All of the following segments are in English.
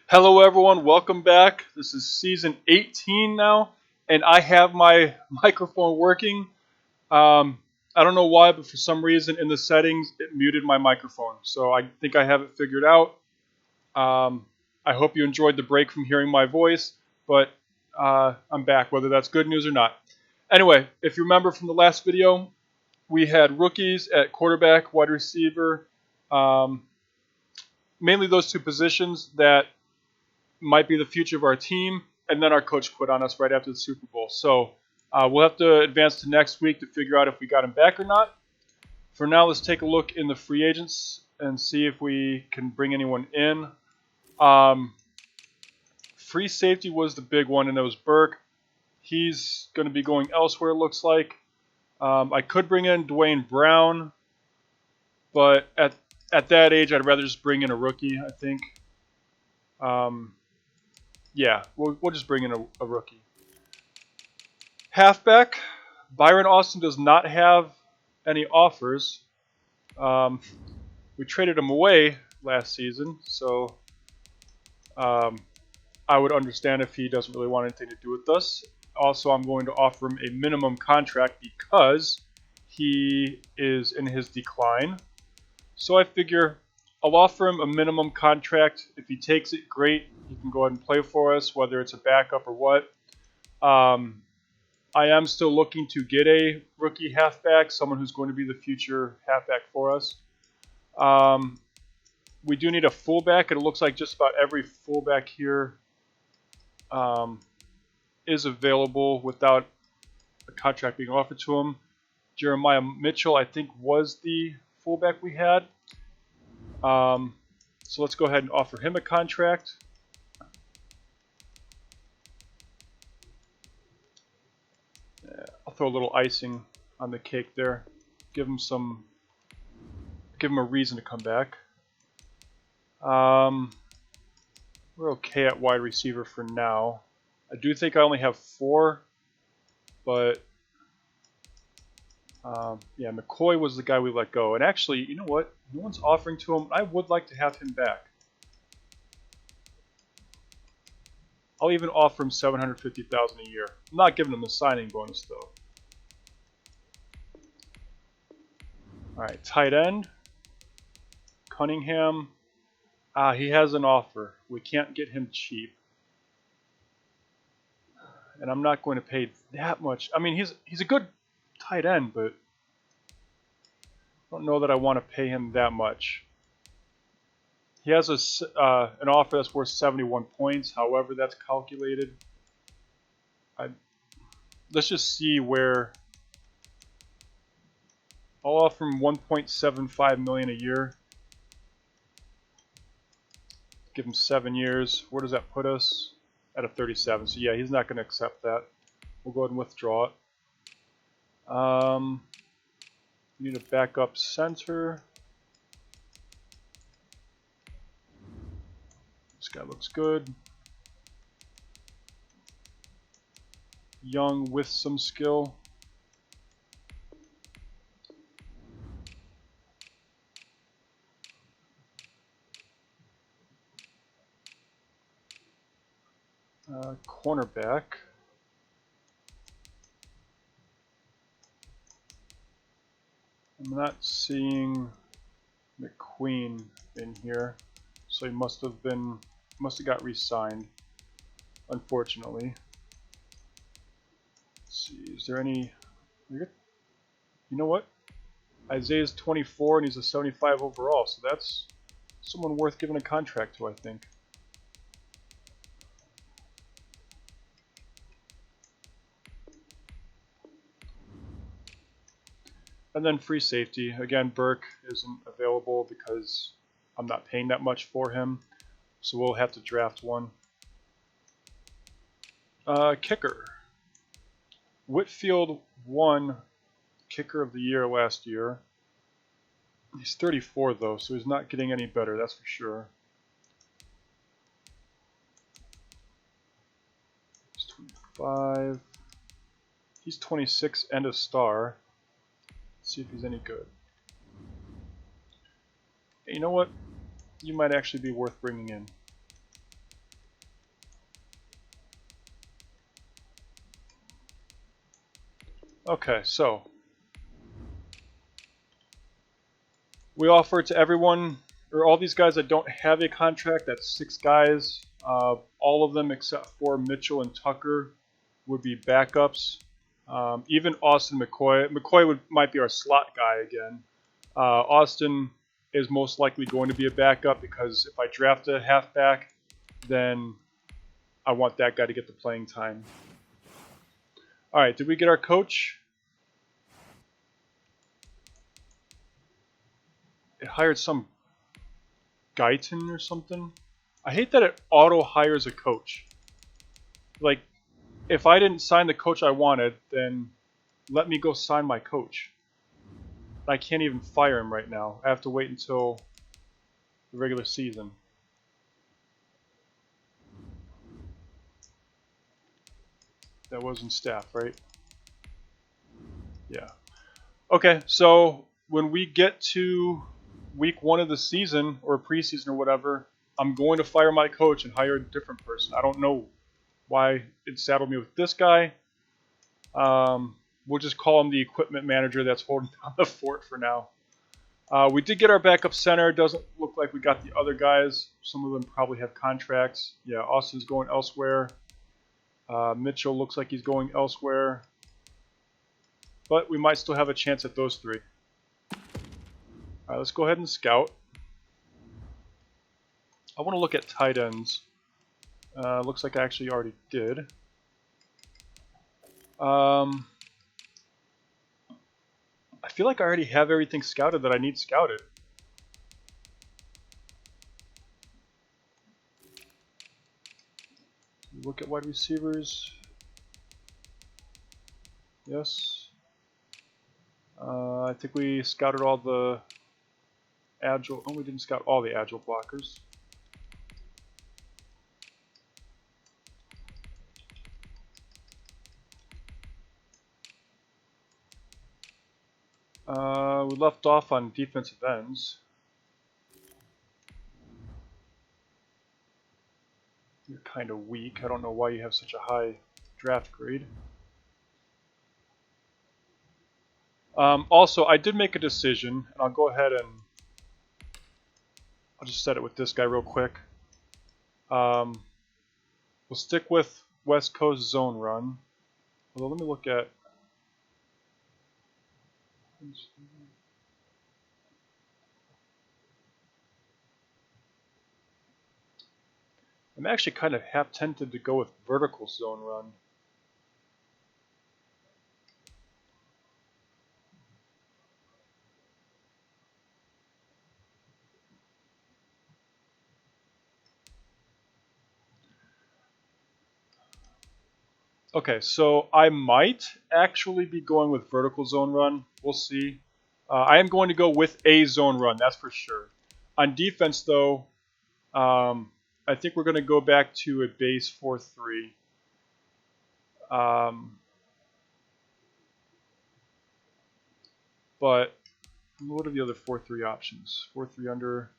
Hello, everyone. Welcome back. This is season 18 now, and I have my microphone working. Um, I don't know why, but for some reason in the settings, it muted my microphone. So I think I have it figured out. Um, I hope you enjoyed the break from hearing my voice, but I'm back, whether that's good news or not. Anyway, if you remember from the last video, we had rookies at quarterback, wide receiver, um, mainly those two positions that might be the future of our team, and then our coach quit on us right after the Super Bowl. So we'll have to advance to next week to figure out if we got him back or not. For now, let's take a look in the free agents and see if we can bring anyone in. Free safety was the big one, and it was Burke. He's going to be going elsewhere, it looks like. I could bring in Dwayne Brown, but at that age, I'd rather just bring in a rookie, I think. Yeah, we'll just bring in a rookie. Halfback, Byron Austin does not have any offers. Um, we traded him away last season, so um, I would understand if he doesn't really want anything to do with us. Also, I'm going to offer him a minimum contract because he is in his decline. So I figure I'll offer him a minimum contract. If he takes it, great. He can go ahead and play for us, whether it's a backup or what. I am still looking to get a rookie halfback, someone who's going to be the future halfback for us. We do need a fullback, and it looks like just about every fullback here is available without a contract being offered to him. Jeremiah Mitchell, I think, was the fullback we had. So let's go ahead and offer him a contract. I'll throw a little icing on the cake there. Give him a reason to come back. We're okay at wide receiver for now. I do think I only have 4, but yeah, McCoy was the guy we let go. And actually, you know what? No one's offering to him. I would like to have him back. I'll even offer him $750,000 a year. I'm not giving him the signing bonus though. All right, tight end, Cunningham. He has an offer. We can't get him cheap, and I'm not going to pay that much. I mean, he's a good tight end, but I don't know that I want to pay him that much. He has an offer that's worth 71 points. However, that's calculated. Let's just see where. I'll offer him 1.75 million a year. Give him 7 years. Where does that put us? At a 37. So yeah, he's not going to accept that. We'll go ahead and withdraw it. Need a backup center. This guy looks good. Young with some skill. Cornerback. I'm not seeing McQueen in here, so he must have got re-signed, unfortunately. Let's see, is there any? You know what? Isaiah's 24 and he's a 75 overall, so that's someone worth giving a contract to, I think. And then free safety. Again, Burke isn't available because I'm not paying that much for him, so we'll have to draft one. Kicker. Whitfield won Kicker of the Year last year. He's 34 though, so he's not getting any better, that's for sure. He's 25. He's 26 and a star. Let's see if he's any good. Hey, you know what? You might actually be worth bringing in. Okay, so we offer it to everyone, or all these guys that don't have a contract. That's 6 guys. All of them except for Mitchell and Tucker would be backups. Even Austin McCoy. Might be our slot guy again. Austin is most likely going to be a backup because if I draft a halfback, then I want that guy to get the playing time. All right, did we get our coach? It hired some Guyton or something. I hate that it auto hires a coach. Like, if I didn't sign the coach I wanted, then let me go sign my coach. I can't even fire him right now. I have to wait until the regular season. That wasn't staff, right? Yeah. Okay, so when we get to week 1 of the season, or preseason or whatever, I'm going to fire my coach and hire a different person. I don't know why it saddled me with this guy. We'll just call him the equipment manager that's holding down the fort for now. We did get our backup center. Doesn't look like we got the other guys. Some of them probably have contracts. Yeah, Austin's going elsewhere. Mitchell looks like he's going elsewhere. But we might still have a chance at those 3. Alright, let's go ahead and scout. I want to look at tight ends. Looks like I actually already did. I feel like I already have everything scouted that I need scouted. Look at wide receivers. Yes. I think we scouted all the agile. Oh, we didn't scout all the agile blockers. We left off on defensive ends. You're kind of weak. I don't know why you have such a high draft grade. Also, I did make a decision, and I'll go ahead and I'll just set it with this guy real quick. We'll stick with West Coast zone run. Although, let me look at. I'm actually kind of half tempted to go with vertical zone run. Okay, so I might actually be going with vertical zone run. We'll see. I am going to go with a zone run, that's for sure. On defense, though, I think we're going to go back to a base 4-3. But what are the other 4-3 options? 4-3 under.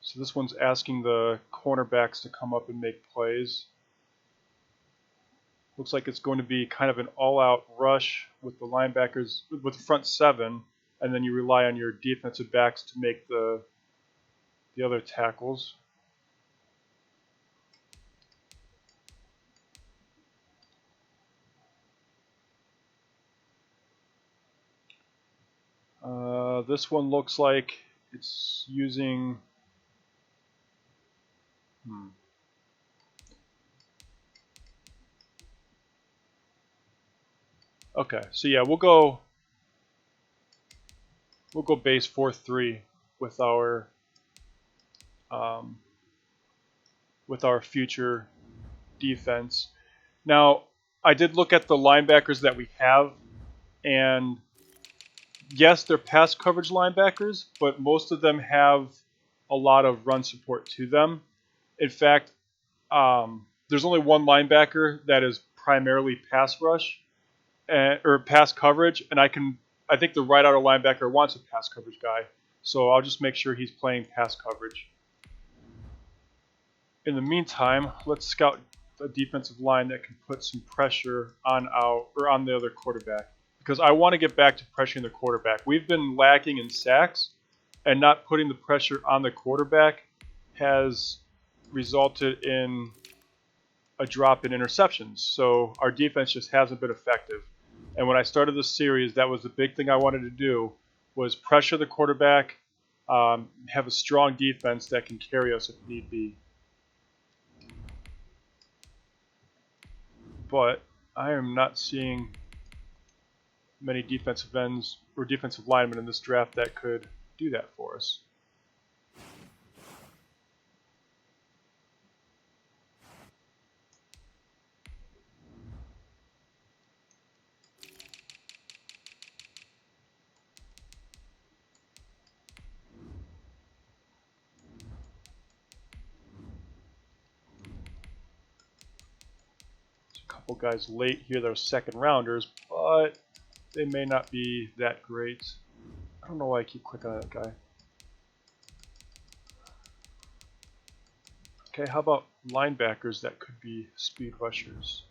So this one's asking the cornerbacks to come up and make plays. Looks like it's going to be kind of an all-out rush with the linebackers, with the front 7, and then you rely on your defensive backs to make the other tackles. This one looks like it's using. Okay, so yeah, we'll go base 4-3 with our future defense. Now, I did look at the linebackers that we have, and yes, they're pass coverage linebackers, but most of them have a lot of run support to them. In fact, there's only one linebacker that is primarily pass rush or pass coverage, and I think the right outer linebacker wants a pass coverage guy, so I'll just make sure he's playing pass coverage. In the meantime, let's scout a defensive line that can put some pressure on on the other quarterback, because I want to get back to pressuring the quarterback. We've been lacking in sacks, and not putting the pressure on the quarterback has resulted in a drop in interceptions. So our defense just hasn't been effective. And when I started this series, that was the big thing I wanted to do, was pressure the quarterback, have a strong defense that can carry us if need be. But I am not seeing many defensive ends or defensive linemen in this draft that could do that for us. Guys late here that are second rounders, but they may not be that great. I don't know why I keep clicking on that guy. Okay, how about linebackers that could be speed rushers?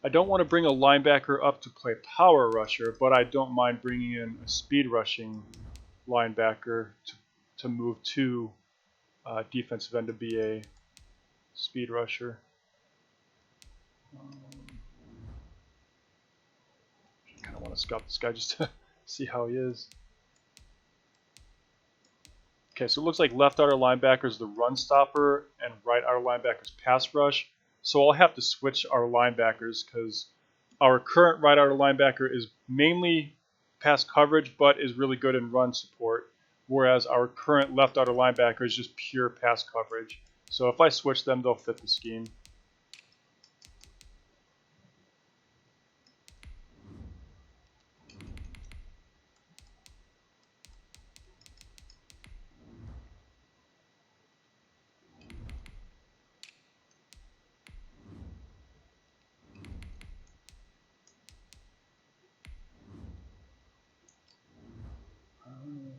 I don't want to bring a linebacker up to play power rusher, but I don't mind bringing in a speed rushing linebacker to move to defensive end to be a speed rusher. I kind of want to scout this guy just to see how he is. Okay, so it looks like left outer linebacker is the run stopper and right outer linebacker is pass rush. So I'll have to switch our linebackers because our current right outer linebacker is mainly pass coverage but is really good in run support, whereas our current left outer linebacker is just pure pass coverage. So if I switch them, they'll fit the scheme.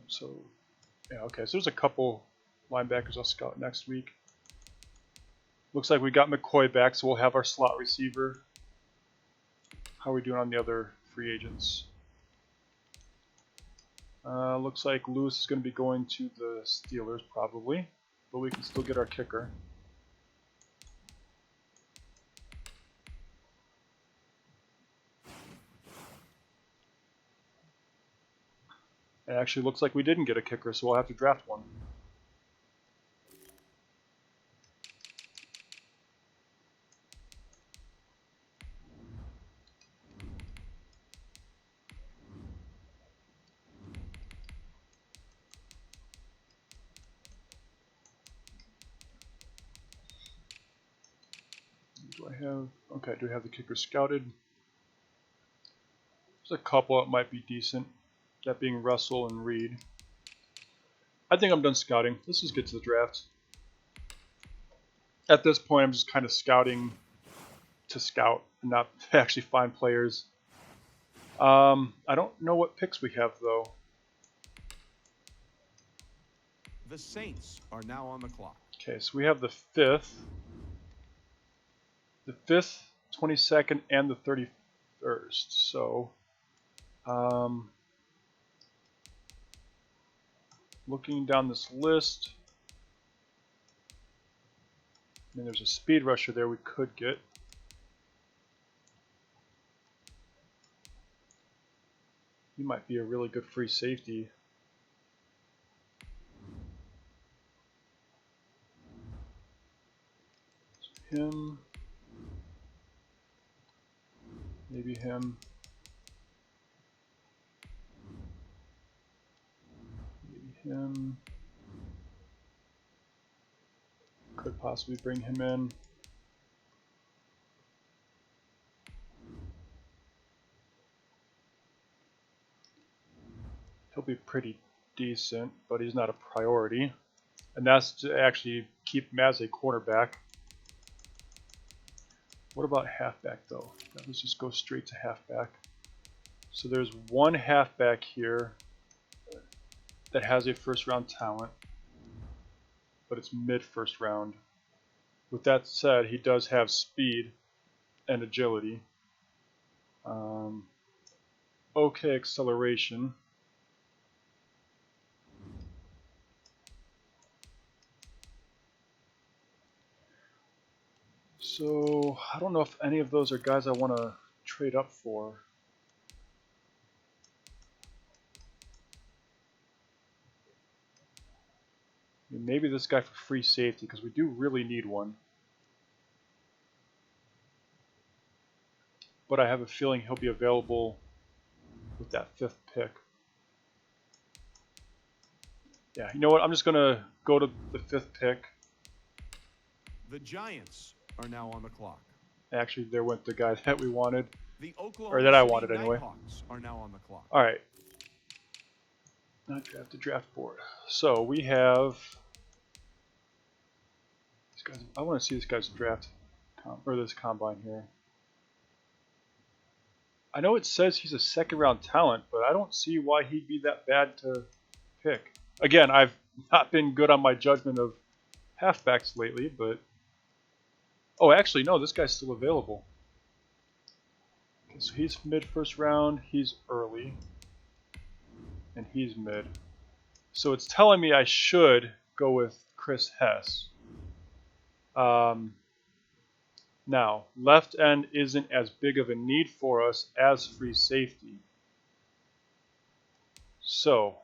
So, yeah, okay, so there's a couple linebackers I'll scout next week. Looks like we got McCoy back, so we'll have our slot receiver. How are we doing on the other free agents? Looks like Lewis is going to be going to the Steelers probably, but we can still get our kicker. It actually looks like we didn't get a kicker, so we'll have to draft one. Do I have, okay, do we have the kicker scouted? There's a couple that might be decent, that being Russell and Reed. I think I'm done scouting. Let's just get to the draft. At this point, I'm just kind of scouting to scout and not actually find players. I don't know what picks we have, though. The Saints are now on the clock. Okay, so we have the 5th, 22nd, and the 31st. So, looking down this list, I mean, there's a speed rusher there we could get. He might be a really good free safety. So him, maybe him, maybe him. Could possibly bring him in. He'll be pretty decent, but he's not a priority. And that's to actually keep him as a quarterback. What about halfback, though? Let's just go straight to halfback. So there's one halfback here that has a first-round talent. but it's mid first round. With that said, he does have speed and agility. Okay, acceleration. So I don't know if any of those are guys I want to trade up for. Maybe this guy for free safety, because we do really need one. But I have a feeling he'll be available with that 5th pick. Yeah, you know what? I'm just going to go to the 5th pick. The Giants are now on the clock. Actually, there went the guy that we wanted. The Or Oklahoma that I City wanted anyway. Nighthawks are now on the clock. Alright. Not draft the draft board. So we have these guys. I want to see this guy's draft or this combine here. I know it says he's a 2nd round talent, but I don't see why he'd be that bad to pick. Again, I've not been good on my judgment of halfbacks lately, but oh, actually no, this guy's still available. Okay, so he's mid first round, he's early, and he's mid. So it's telling me I should go with Chris Hess. Now, left end isn't as big of a need for us as free safety. So,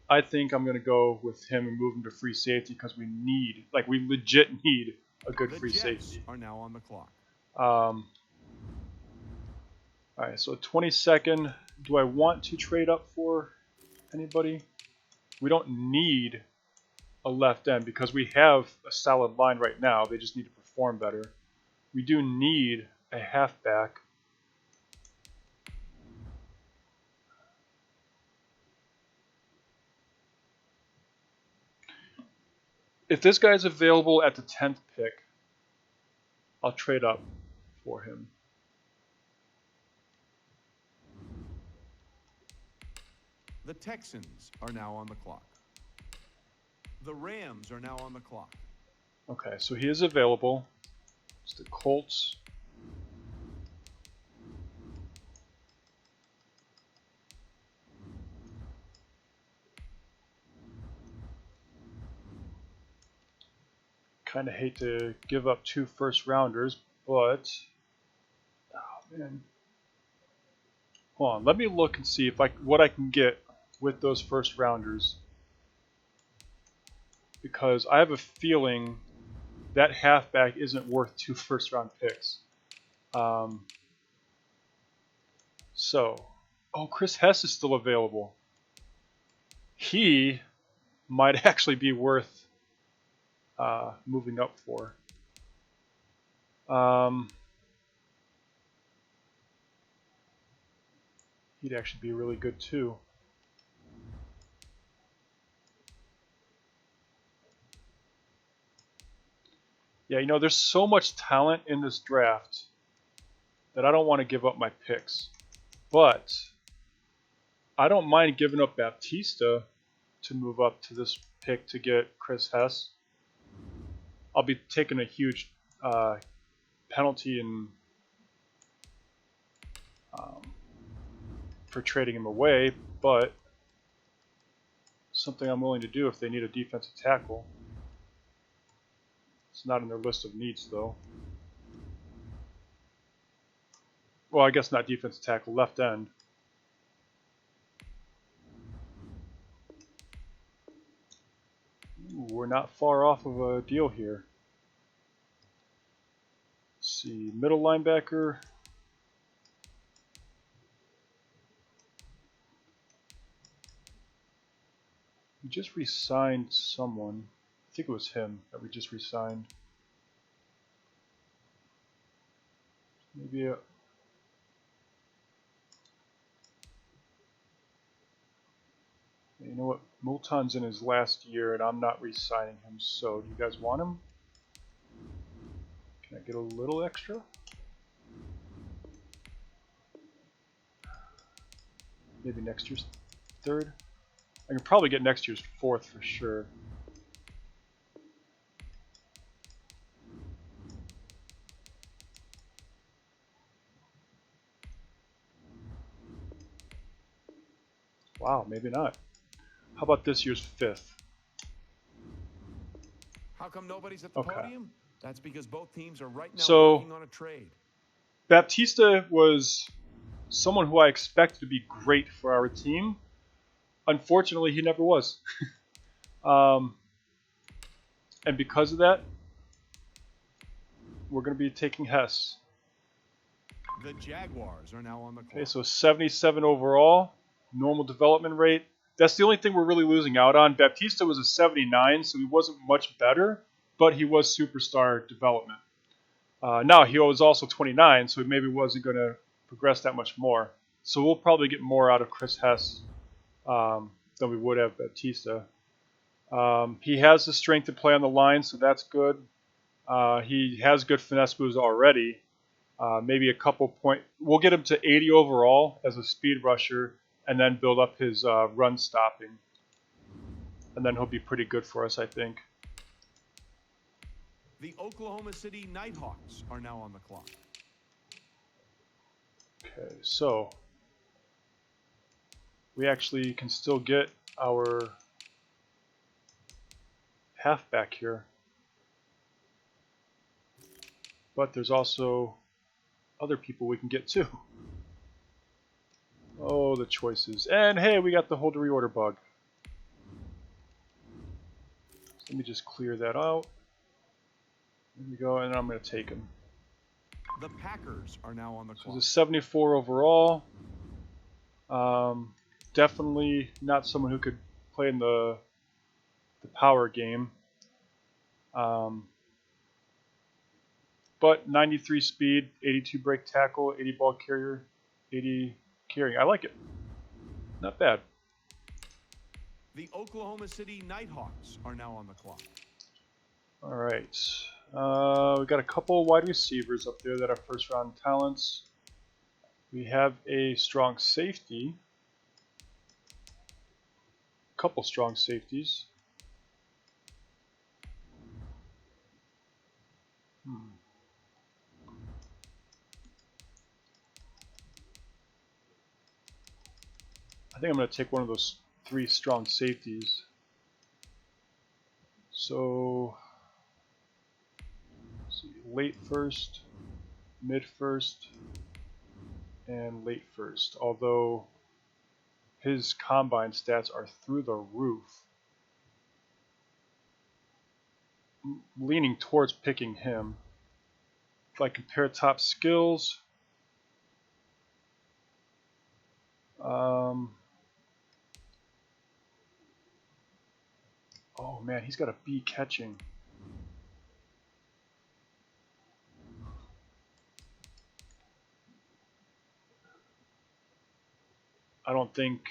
I think I'm going to go with him and move him to free safety because we need, like, we legit need a good free safety. Are now on the clock. Alright, so 22nd. Do I want to trade up for anybody? We don't need a left end because we have a solid line right now. They just need to perform better. We do need a halfback. If this guy's available at the 10th pick, I'll trade up for him. The Texans are now on the clock. The Rams are now on the clock. Okay, so he is available. It's the Colts. Kind of hate to give up 2 first rounders, but oh man. Hold on, let me look and see if what I can get with those first rounders. Because I have a feeling that halfback isn't worth 2 first round picks. Oh, Chris Hess is still available. He might actually be worth moving up for. He'd actually be really good too. Yeah, you know, there's so much talent in this draft that I don't want to give up my picks. But I don't mind giving up Baptista to move up to this pick to get Chris Hess. I'll be taking a huge penalty for trading him away, but something I'm willing to do if they need a defensive tackle. It's not in their list of needs, though. Well, I guess not defensive tackle, left end. Ooh, we're not far off of a deal here. Let's see, middle linebacker. We just re-signed someone. I think it was him that we just re-signed. Maybe a... You know what? Moulton's in his last year and I'm not re-signing him, so do you guys want him? Can I get a little extra? Maybe next year's 3rd? I can probably get next year's 4th for sure. Wow, maybe not. How about this year's 5th? How come nobody's at the Okay. podium? That's because both teams are right now So working on a trade. Baptista was someone who I expected to be great for our team. Unfortunately, he never was. And because of that, we're going to be taking Hess. The Jaguars are now on the clock. Okay, so 77 overall, normal development rate. That's the only thing we're really losing out on. Baptista was a 79, so he wasn't much better, but he was superstar development. Now, he was also 29, so he maybe wasn't going to progress that much more. So we'll probably get more out of Chris Hess than we would have Baptista. He has the strength to play on the line, so that's good. He has good finesse moves already. Maybe a couple point. We'll get him to 80 overall as a speed rusher, and then build up his run stopping, and then he'll be pretty good for us, I think. The Oklahoma City Nighthawks are now on the clock. Okay, so we actually can still get our halfback here, but there's also other people we can get too. Oh, the choices. And hey, we got the hold to reorder bug. So let me just clear that out. There we go, and I'm going to take him. The Packers are now on the So clock. there's a 74 overall. Definitely not someone who could play in the power game. But 93 speed, 82 break tackle, 80 ball carrier, 80 carrying. I like it. Not bad. The Oklahoma City Nighthawks are now on the clock. All right. We got a couple wide receivers up there that are first round talents. We have a strong safety. A couple strong safeties. I think I'm going to take one of those 3 strong safeties. So, let's see, late first, mid first, and late first. Although his combine stats are through the roof. I'm leaning towards picking him. If I compare top skills, oh man, he's got a B catching. I don't think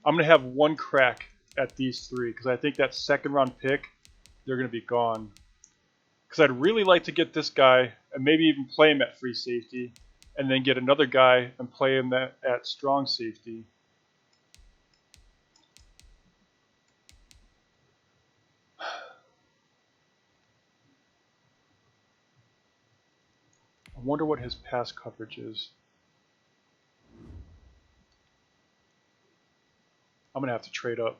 I'm gonna have one crack at these 3 because I think that second round pick, they're gonna be gone. Because I'd really like to get this guy and maybe even play him at free safety, and then get another guy and play him at strong safety. I wonder what his pass coverage is. I'm going to have to trade up.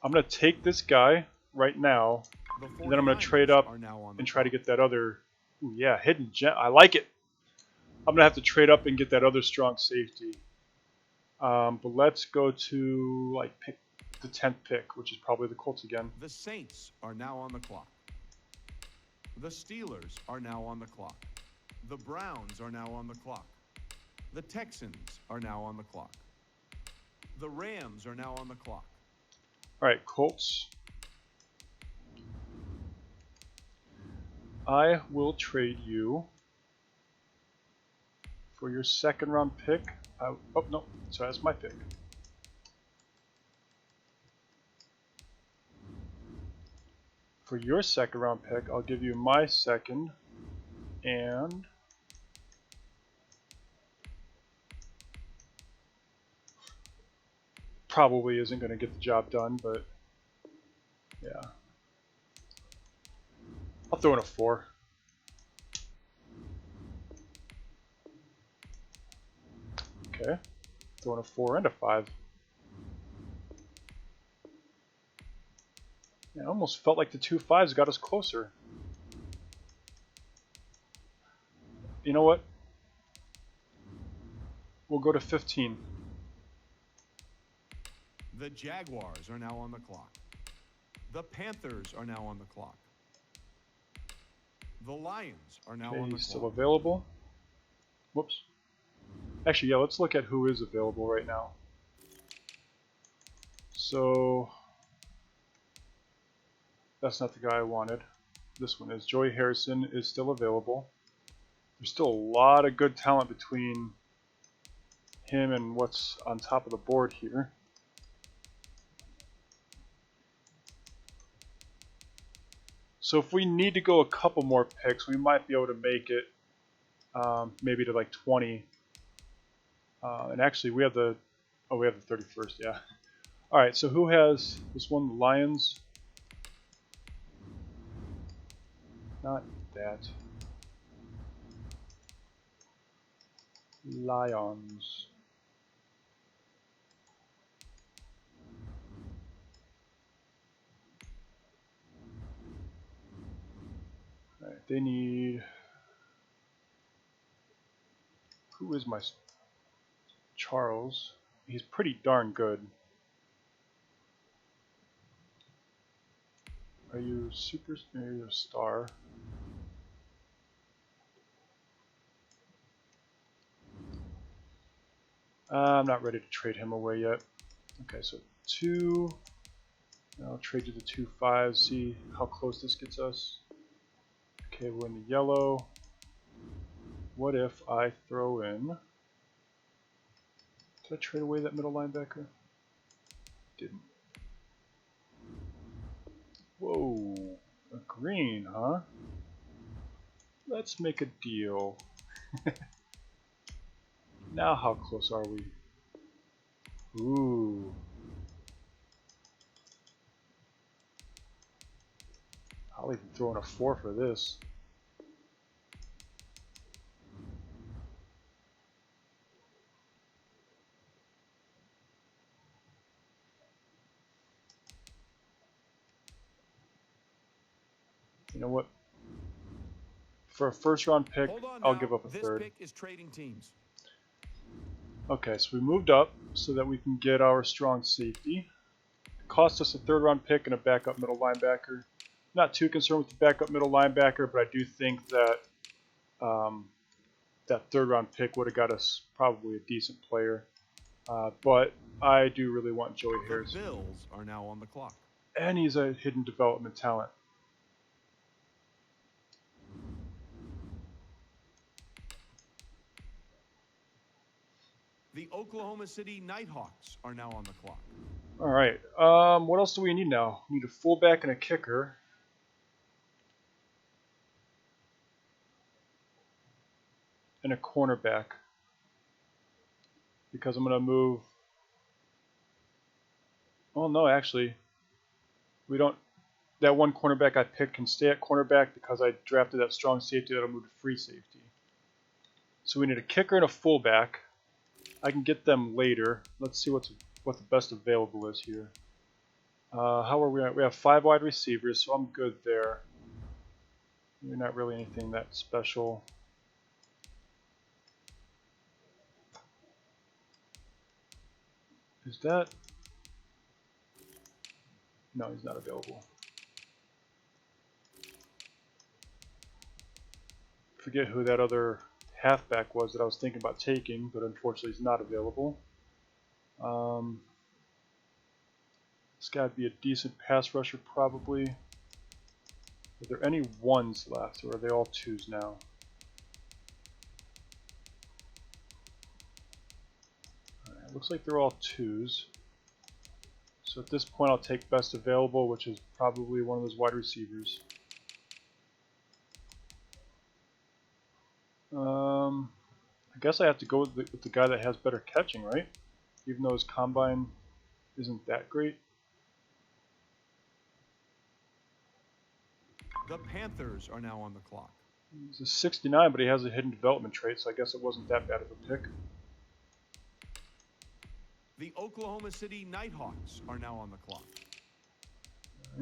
I'm going to take this guy right now, and then I'm going to trade up and try to get that other, ooh, yeah, hidden gem. I like it. I'm going to have to trade up and get that other strong safety. But let's go to like pick the 10th pick, which is probably the Colts again. The Saints are now on the clock. The Steelers are now on the clock. The Browns are now on the clock. The Texans are now on the clock. The Rams are now on the clock. All right, Colts. I will trade you for your second round pick. Oh no, sorry, that's my pick. For your second round pick, I'll give you my second, and probably isn't going to get the job done, but yeah. I'll throw in a 4. Okay. throwing a 4 and a 5. It almost felt like the 2 5s got us closer. You know what? We'll go to 15. The Jaguars are now on the clock. The Panthers are now on the clock. The Lions are now on the Still clock. available. Whoops. Actually, yeah, let's look at who is available right now. So, that's not the guy I wanted. This one is. Joey Harrison is still available. There's still a lot of good talent between him and what's on top of the board here. So if we need to go a couple more picks, we might be able to make it maybe to like 20. And actually, we have the 31st, yeah. All right, so who has this one? The Lions. Not that. Lions. All right, they need. Who is my Charles? He's pretty darn good. Are you super? Are you a star? I'm not ready to trade him away yet. Okay, so 2. I'll trade you the 2 5s. See how close this gets us. Okay, we're in the yellow. What if I throw in? Did I trade away that middle linebacker? Didn't. Whoa, a green, huh? Let's make a deal. Now how close are we? Ooh. I'll even throw in a 4 for this. You know what? For a first round pick, I'll give up a third. This pick is trading teams. Okay, so we moved up so that we can get our strong safety. It cost us a 3rd round pick and a backup middle linebacker. Not too concerned with the backup middle linebacker, but I do think that that 3rd round pick would have got us probably a decent player. But I do really want Joey Harrison. The Bills are now on the clock. And he's a hidden development talent. The Oklahoma City Nighthawks are now on the clock. All right. What else do we need now? We need a fullback and a kicker. And a cornerback. Because I'm going to move... Oh, no, actually. We don't... That one cornerback I picked can stay at cornerback because I drafted that strong safety that'll move to free safety. So we need a kicker and a fullback. I can get them later. Let's see what the best available is here. How are we at? We have 5 wide receivers, so I'm good there. We're not really anything that special. Is that... No, he's not available. Forget who that other halfback was that I was thinking about taking, but unfortunately he's not available. This guy would be a decent pass rusher probably. Are there any 1s left, or are they all 2s now? Alright, looks like they're all 2s. So at this point I'll take best available, which is probably one of those wide receivers. I guess I have to go with the guy that has better catching, right? Even though his combine isn't that great. The Panthers are now on the clock. He's a 69, but he has a hidden development trait, so I guess it wasn't that bad of a pick. The Oklahoma City Nighthawks are now on the clock.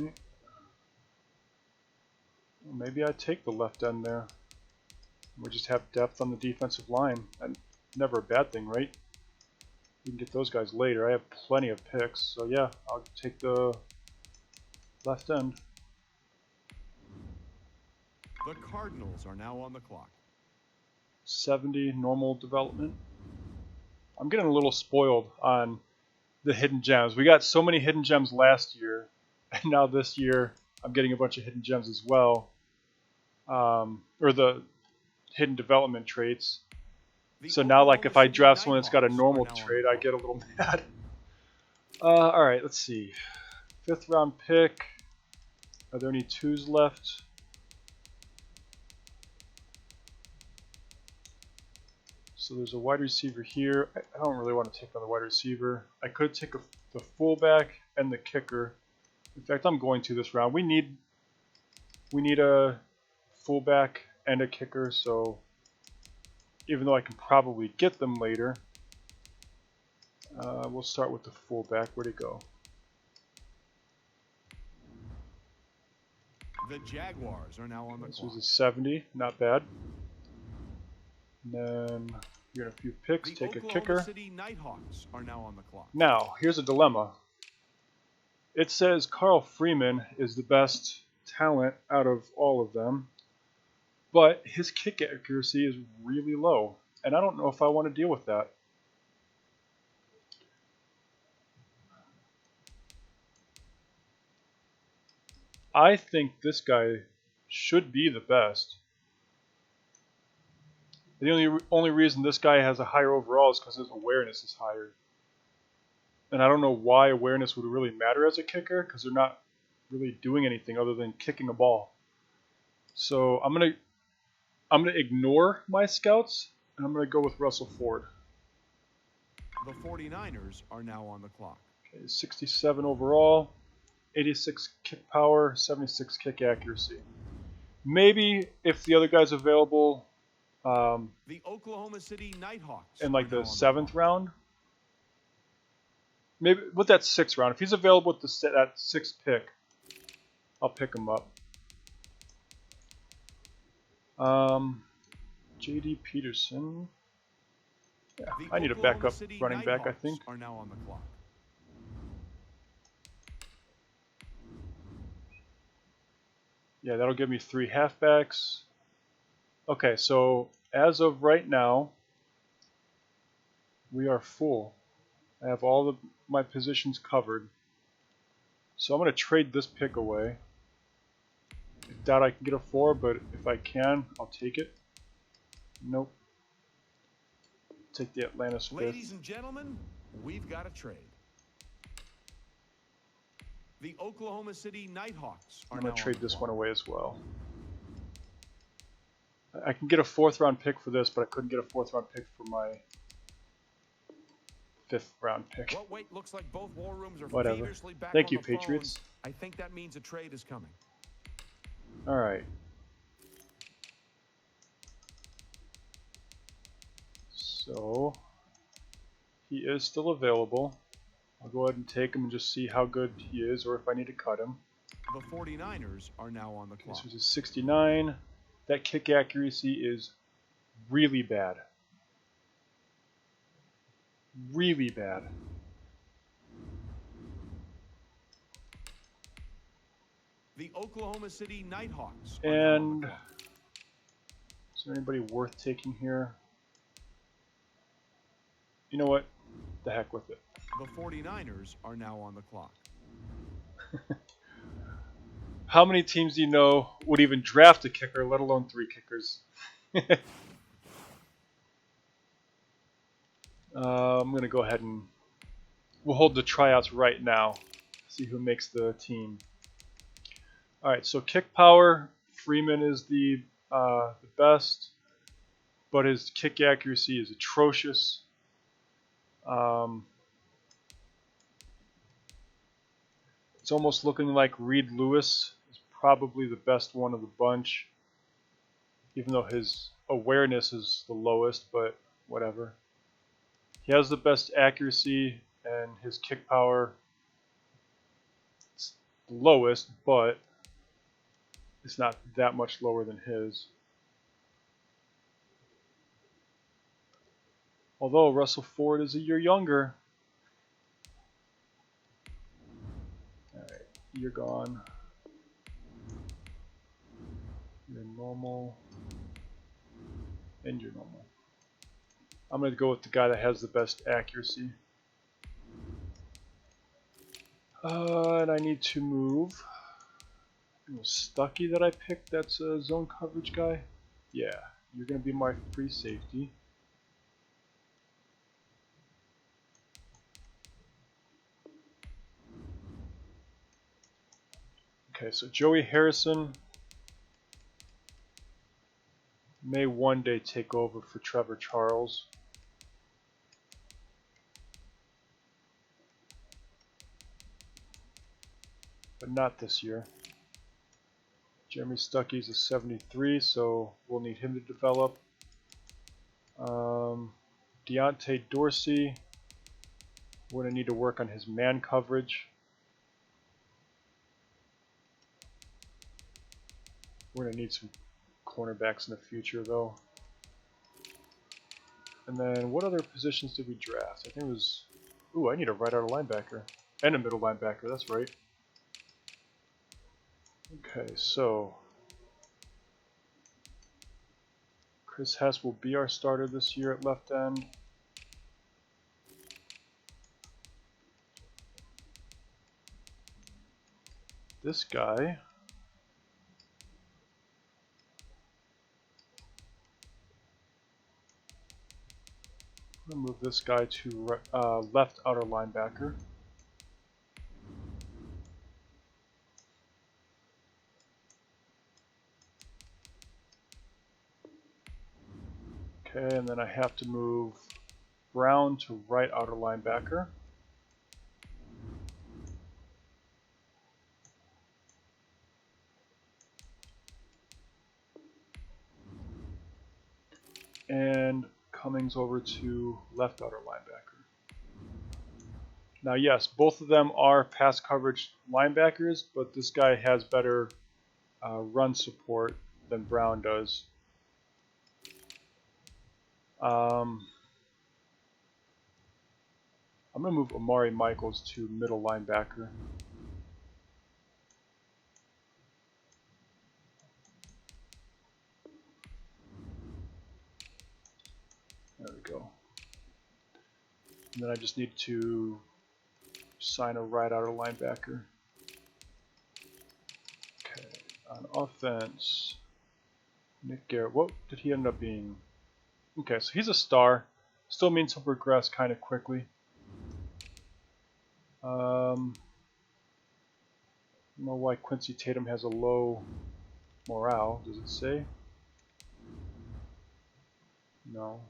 Right. Maybe I take the left end there. We just have depth on the defensive line. And never a bad thing, right? We can get those guys later. I have plenty of picks, so yeah, I'll take the left end. The Cardinals are now on the clock. 70 normal development. I'm getting a little spoiled on the hidden gems. We got so many hidden gems last year, and now this year I'm getting a bunch of hidden gems as well. Or the hidden development traits. So now, like, if I draft someone that's got a normal trait, I get a little mad. Alright, let's see. 5th round pick. Are there any 2s left? So there's a wide receiver here. I don't really want to take another wide receiver. I could take the fullback and the kicker. In fact, I'm going to this round. We need a fullback and a kicker, so even though I can probably get them later, we'll start with the fullback. Where'd he go? The Jaguars are now on the This clock. was a 70, not bad. And then we got a few picks. The Take a Oklahoma kicker. City Nighthawks are now on the clock. Now, here's a dilemma. It says Carl Freeman is the best talent out of all of them, but his kick accuracy is really low, and I don't know if I want to deal with that. I think this guy should be the best. The only reason this guy has a higher overall is because his awareness is higher. And I don't know why awareness would really matter as a kicker, because they're not really doing anything other than kicking a ball. So I'm gonna ignore my scouts, and I'm gonna go with Russell Ford. The 49ers are now on the clock. Okay, 67 overall, 86 kick power, 76 kick accuracy. Maybe if the other guy's available The Oklahoma City Nighthawks in like are now the on 7th round, maybe with that 6th round, if he's available with that 6th pick, I'll pick him up. J.D. Peterson. Yeah, I need a backup running back, I think. Are now on the clock. Yeah, that'll give me 3 halfbacks. Okay, so as of right now, we are full. I have all my positions covered. So I'm going to trade this pick away. I doubt I can get a 4, but if I can, I'll take it. Nope. Take the Atlantis 5th. Ladies and gentlemen, we've got a trade. The Oklahoma City Nighthawks are I'm now going to trade on the this clock. one away as well. I can get a 4th round pick for this, but I couldn't get a 4th round pick for my 5th round pick. Well, wait, looks like both war rooms are Whatever. feverishly back Thank on you, the Patriots. phones. I think that means a trade is coming. All right. So he is still available. I'll go ahead and take him and just see how good he is, or if I need to cut him. The 49ers are now on the clock. This was a 69. That kick accuracy is really bad. Really bad. The Oklahoma City Nighthawks are now on And the clock. is there anybody worth taking here? You know what? The heck with it. The 49ers are now on the clock. How many teams do you know would even draft a kicker, let alone 3 kickers? I'm going to go ahead and we'll hold the tryouts right now. See who makes the team. Alright, so kick power, Freeman is the best, but his kick accuracy is atrocious. It's almost looking like Reed Lewis is probably the best one of the bunch, even though his awareness is the lowest, but whatever. He has the best accuracy, and his kick power is the lowest, but it's not that much lower than his. Although Russell Ford is a year younger. Alright, you're gone. You're normal. And you're normal. I'm going to go with the guy that has the best accuracy. And I need to move. It was Stucky that I picked. That's a zone coverage guy. Yeah, you're going to be my free safety. Okay, so Joey Harrison may one day take over for Trevor Charles. But not this year. Jeremy Stuckey's a 73, so we'll need him to develop. Deontay Dorsey, we're going to need to work on his man coverage. We're going to need some cornerbacks in the future, though. And then what other positions did we draft? I think it was... Ooh, I need a right outer linebacker. And a middle linebacker, that's right. Okay, so... Chris Hess will be our starter this year at left end. This guy... I'm going to move this guy to left outer linebacker. Okay, and then I have to move Brown to right outer linebacker. And Cummings over to left outer linebacker. Now yes, both of them are pass coverage linebackers, but this guy has better run support than Brown does. I'm going to move Amari Michaels to middle linebacker. There we go. And then I just need to sign a right outer linebacker. Okay, on offense, Nick Garrett. What did he end up being? Okay, so he's a star. Still means he'll progress kind of quickly. I don't know why Quincy Tatum has a low morale. Does it say? No.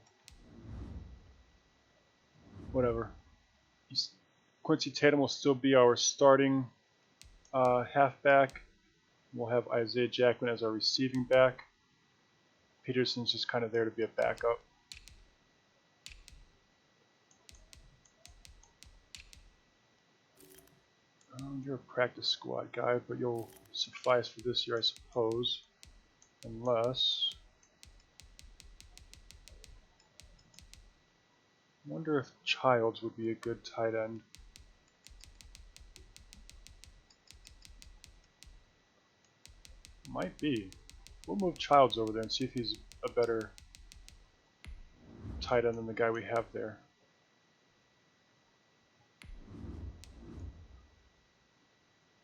Whatever. Quincy Tatum will still be our starting halfback. We'll have Isaiah Jackman as our receiving back. Peterson's just kind of there to be a backup. You're a practice squad guy, but you'll suffice for this year, I suppose. Unless... I wonder if Childs would be a good tight end. Might be. We'll move Childs over there and see if he's a better tight end than the guy we have there.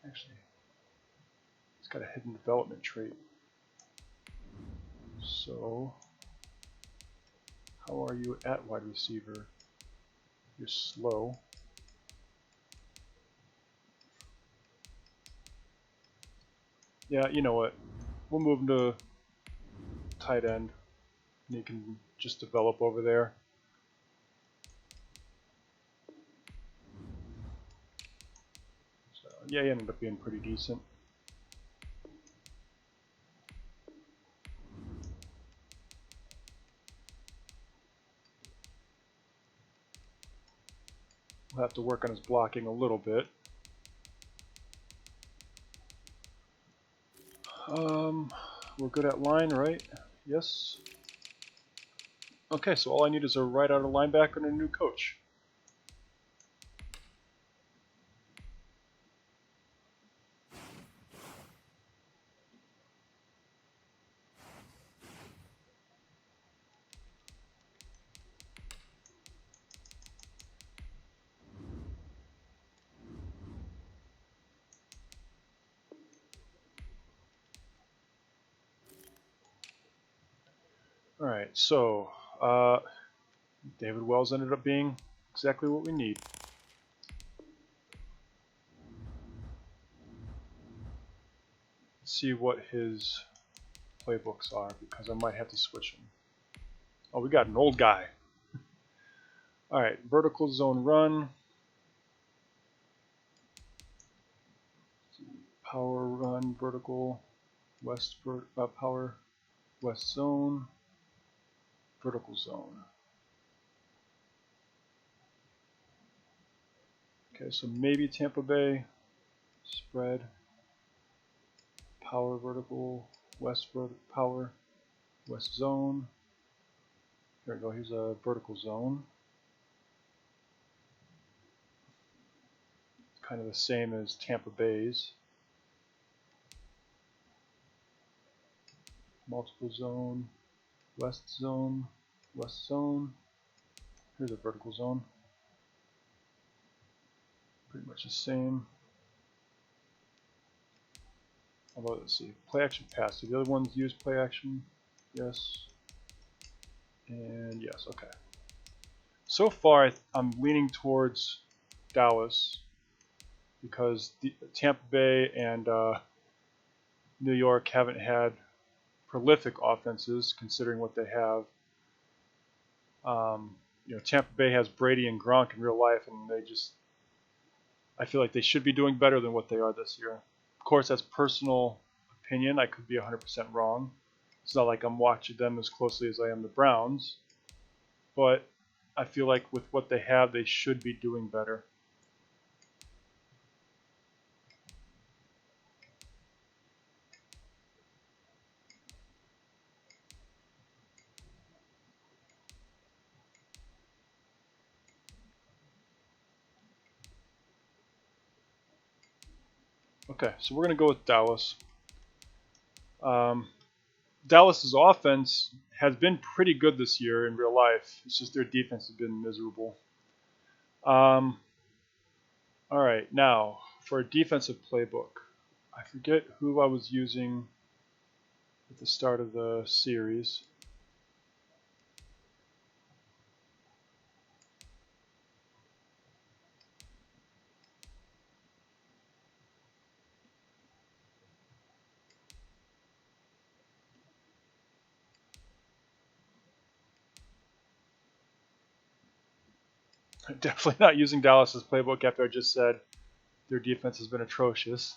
Actually, he's got a hidden development trait. So, how are you at wide receiver? You're slow. Yeah, you know what? We'll move him to tight end, and he can just develop over there. So, yeah, he ended up being pretty decent. We'll have to work on his blocking a little bit. We're good at line, right? Yes. Okay, so all I need is a right outer linebacker and a new coach. Alright, so David Wells ended up being exactly what we need. Let's see what his playbooks are, because I might have to switch them. Oh, we got an old guy. Alright, vertical zone run. Power run, vertical, power, west zone, vertical zone. Okay, so maybe Tampa Bay, spread, power vertical, power, west zone. There we go, here's a vertical zone. Kind of the same as Tampa Bay's. Multiple zone, west zone, west zone. Here's a vertical zone. Pretty much the same. Although, let's see, play action pass. Do the other ones use play action? Yes. And yes, okay. So far, I'm leaning towards Dallas because Tampa Bay and New York haven't had prolific offenses considering what they have. Tampa Bay has Brady and Gronk in real life, and I feel like they should be doing better than what they are this year. Of course, that's personal opinion. I could be 100% wrong. It's not like I'm watching them as closely as I am the Browns, but I feel like with what they have, they should be doing better. Okay, so we're going to go with Dallas. Dallas's offense has been pretty good this year in real life. It's just their defense has been miserable. All right, now for a defensive playbook, I forget who I was using at the start of the series. Definitely not using Dallas's playbook after I just said their defense has been atrocious.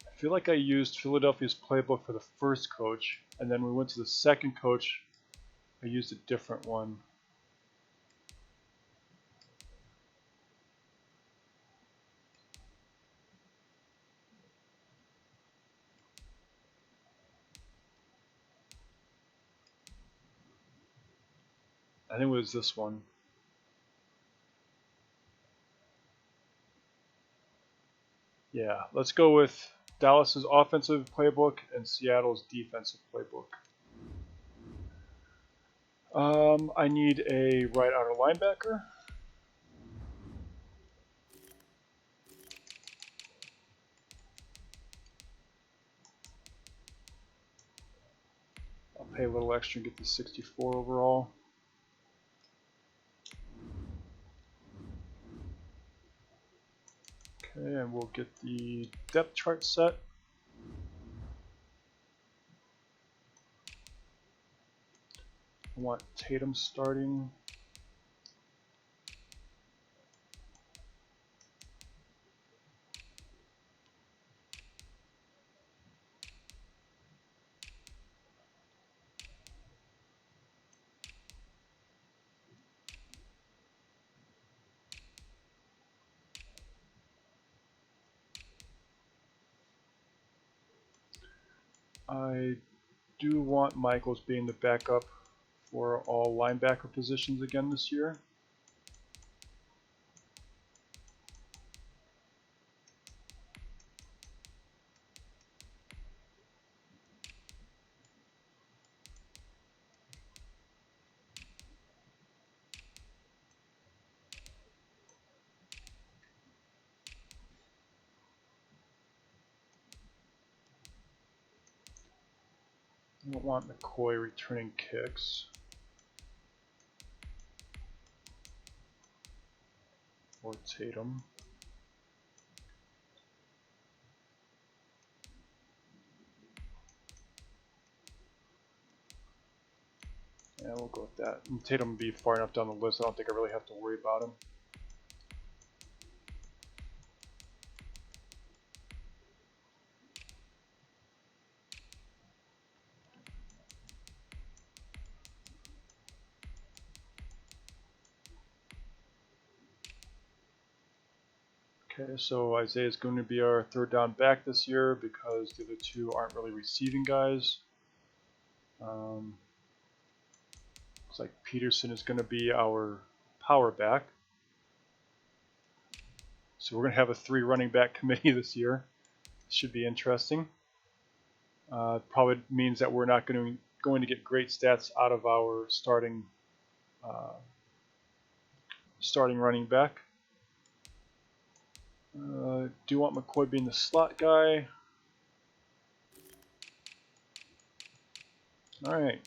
I feel like I used Philadelphia's playbook for the first coach, and then we went to the second coach. I used a different one. I think it was this one. Yeah, let's go with Dallas's offensive playbook and Seattle's defensive playbook. I need a right outer linebacker. I'll pay a little extra and get the 64 overall. Okay, and we'll get the depth chart set. I want Tatum starting. I do want Michaels being the backup for all linebacker positions again this year. I don't want McCoy returning kicks. Or Tatum. Yeah, we'll go with that. And Tatum will be far enough down the list, I don't think I really have to worry about him. Okay, so Isaiah's going to be our third down back this year because the other two aren't really receiving guys. Looks like Peterson is going to be our power back. So we're going to have a 3 running back committee this year. Should be interesting. Probably means that we're not going to get great stats out of our starting running back. Do you want McCoy being the slot guy? Alright.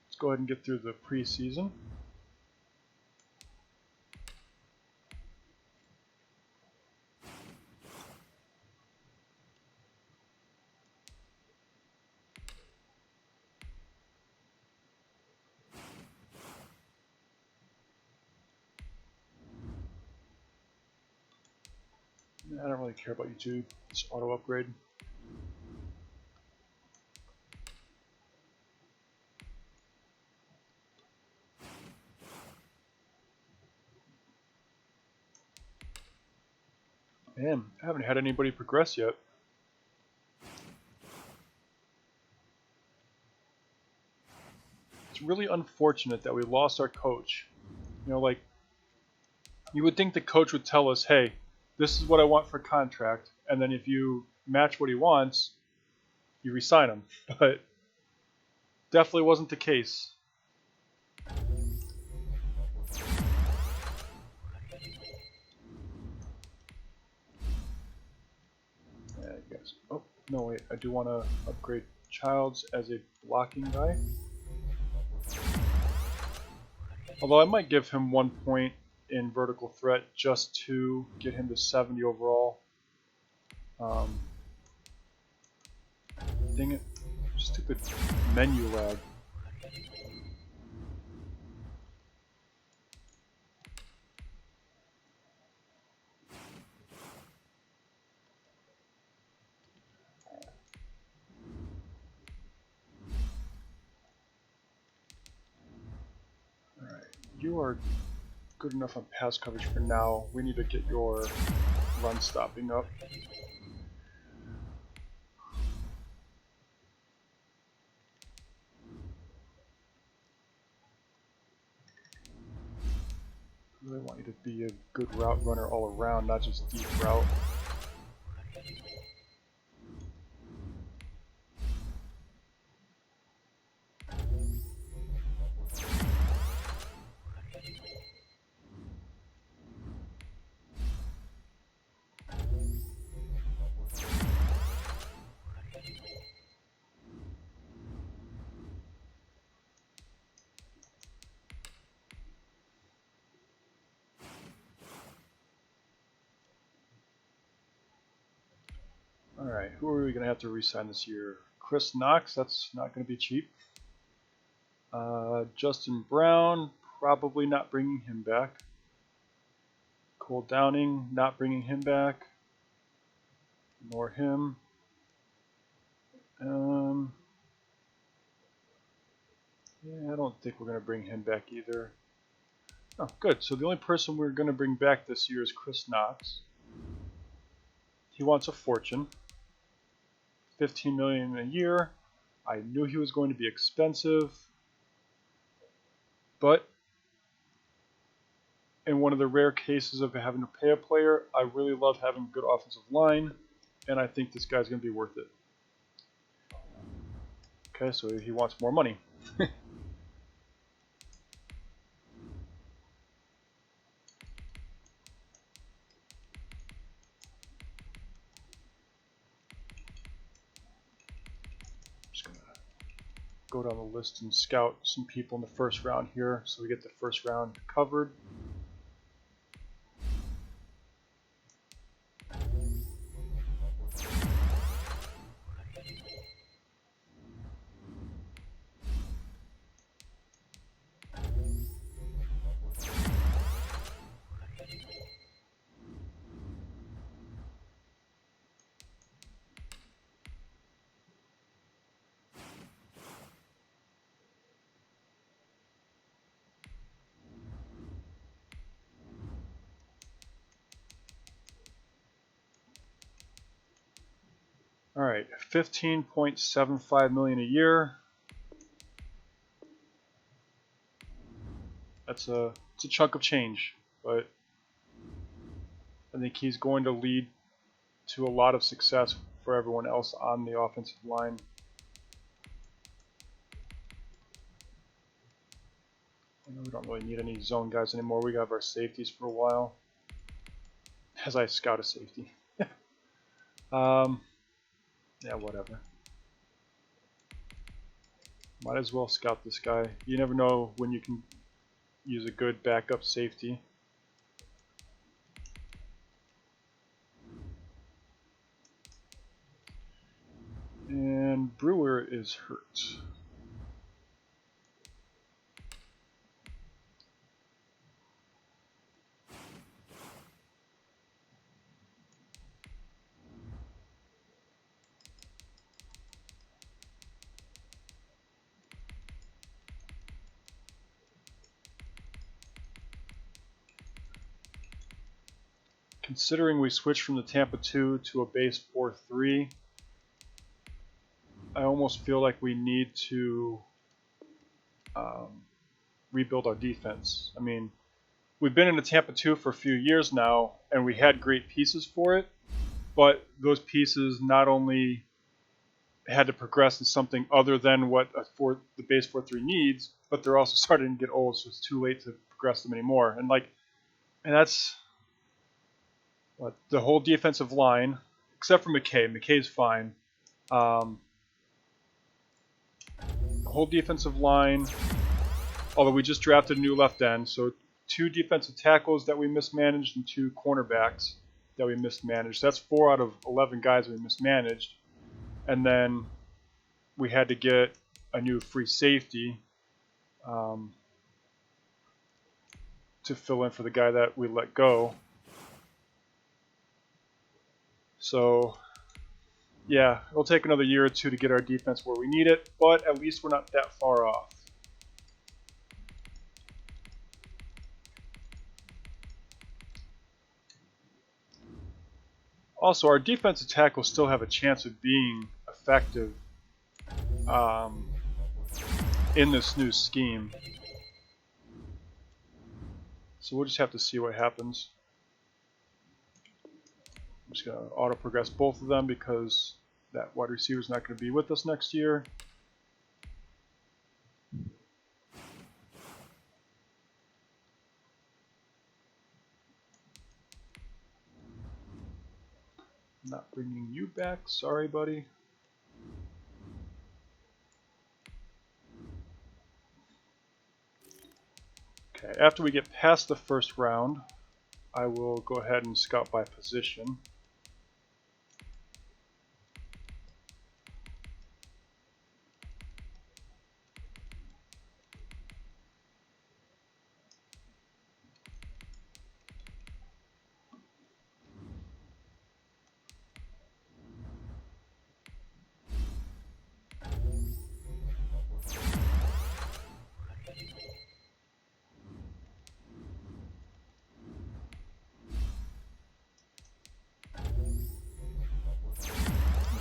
Let's go ahead and get through the preseason. I don't really care about you two. Just auto upgrade. Man, I haven't had anybody progress yet. It's really unfortunate that we lost our coach. You know, like, you would think the coach would tell us, hey, this is what I want for contract, and then if you match what he wants, you resign him. But definitely wasn't the case. Yes. Oh, no, wait. I do want to upgrade Childs as a blocking guy. Although I might give him 1 point in vertical threat just to get him to 70 overall. Dang it. Stupid menu lag. Alright, you are good enough on pass coverage for now. We need to get your run stopping up. I really want you to be a good route runner all around, not just deep route. Alright, who are we going to have to re-sign this year? Chris Knox, that's not going to be cheap. Justin Brown, probably not bringing him back. Cole Downing, not bringing him back. Nor him. Yeah, I don't think we're going to bring him back either. Oh, good. So the only person we're going to bring back this year is Chris Knox. He wants a fortune. $15 million a year. I knew he was going to be expensive, but in one of the rare cases of having to pay a player, I really love having a good offensive line, and I think this guy's going to be worth it. Okay, so he wants more money. Just going to go down the list and scout some people in the first round here, so we get the first round covered. All right, $15.75 million a year. It's a chunk of change, but I think he's going to lead to a lot of success for everyone else on the offensive line. We don't really need any zone guys anymore. We have our safeties for a while. As I scout a safety. Yeah, whatever. Might as well scout this guy. You never know when you can use a good backup safety. And Brewer is hurt. Considering we switched from the Tampa 2 to a base 4-3, I almost feel like we need to rebuild our defense. I mean, we've been in the Tampa 2 for a few years now, and we had great pieces for it, but those pieces not only had to progress in something other than what the base 4-3 needs, but they're also starting to get old, so it's too late to progress them anymore. And that's what the whole defensive line, except for McKay. McKay's fine. The whole defensive line, although we just drafted a new left end, so 2 defensive tackles that we mismanaged and 2 cornerbacks that we mismanaged. That's 4 out of 11 guys we mismanaged. And then we had to get a new free safety to fill in for the guy that we let go. So, yeah, it'll take another year or 2 to get our defense where we need it, but at least we're not that far off. Also, our defensive tackles still have a chance of being effective in this new scheme. So we'll just have to see what happens. I'm just going to auto-progress both of them because that wide receiver is not going to be with us next year. Not bringing you back. Sorry, buddy. Okay, after we get past the first round, I will go ahead and scout by position.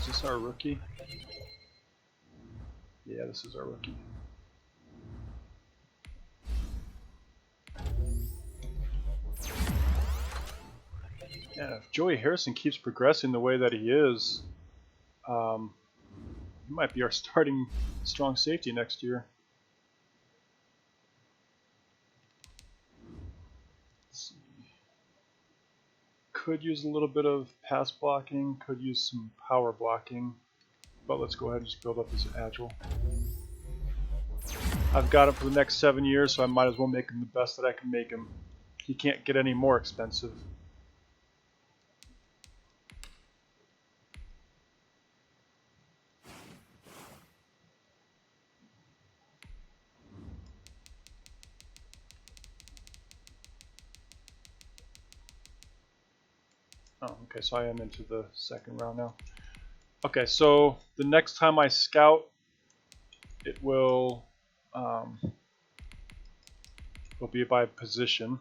Is this our rookie? Yeah, this is our rookie. Yeah, if Joey Harrison keeps progressing the way that he is, he might be our starting strong safety next year. Let's see. Could use a little bit of pass blocking, could use some power blocking, but let's go ahead and just build up his agile. I've got him for the next 7 years, so I might as well make him the best that I can make him. He can't get any more expensive. Oh, okay, so I am into the second round now. Okay, so the next time I scout, it will be by position.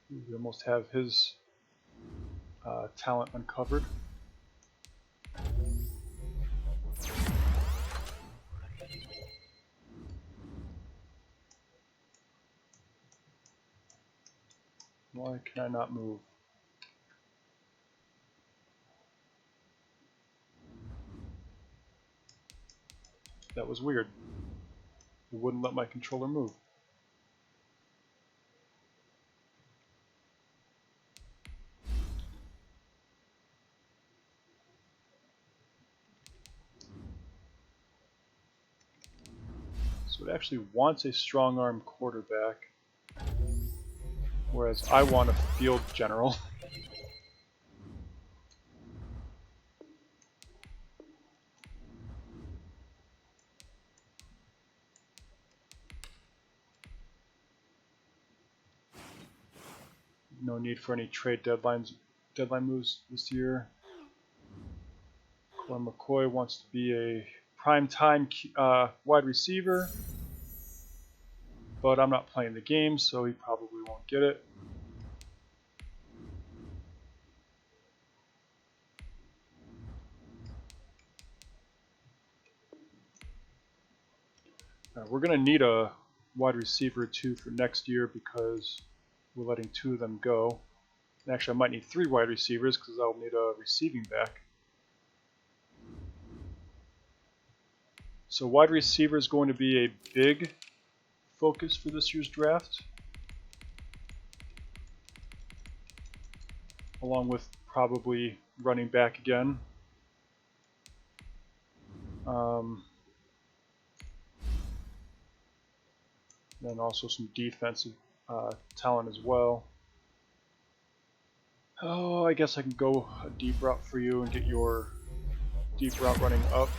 We almost have his talent uncovered. Why can I not move? That was weird. It wouldn't let my controller move. So it actually wants a strong arm quarterback, whereas I want a field general. No need for any trade deadline moves this year. Corey McCoy wants to be a prime-time wide receiver, but I'm not playing the game, so he probably won't get it. We're going to need a wide receiver too for next year because we're letting 2 of them go. And actually, I might need 3 wide receivers because I'll need a receiving back. So wide receiver is going to be a big focus for this year's draft, along with probably running back again. Then also some defensive talent as well. Oh, I guess I can go a deep route for you and get your deep route running up.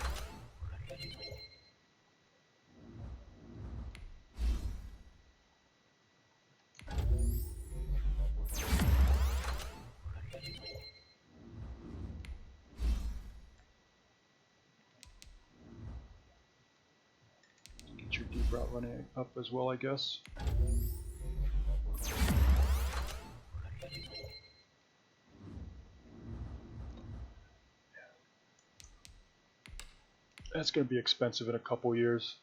Get your deep route running up as well, I guess. That's going to be expensive in a couple years.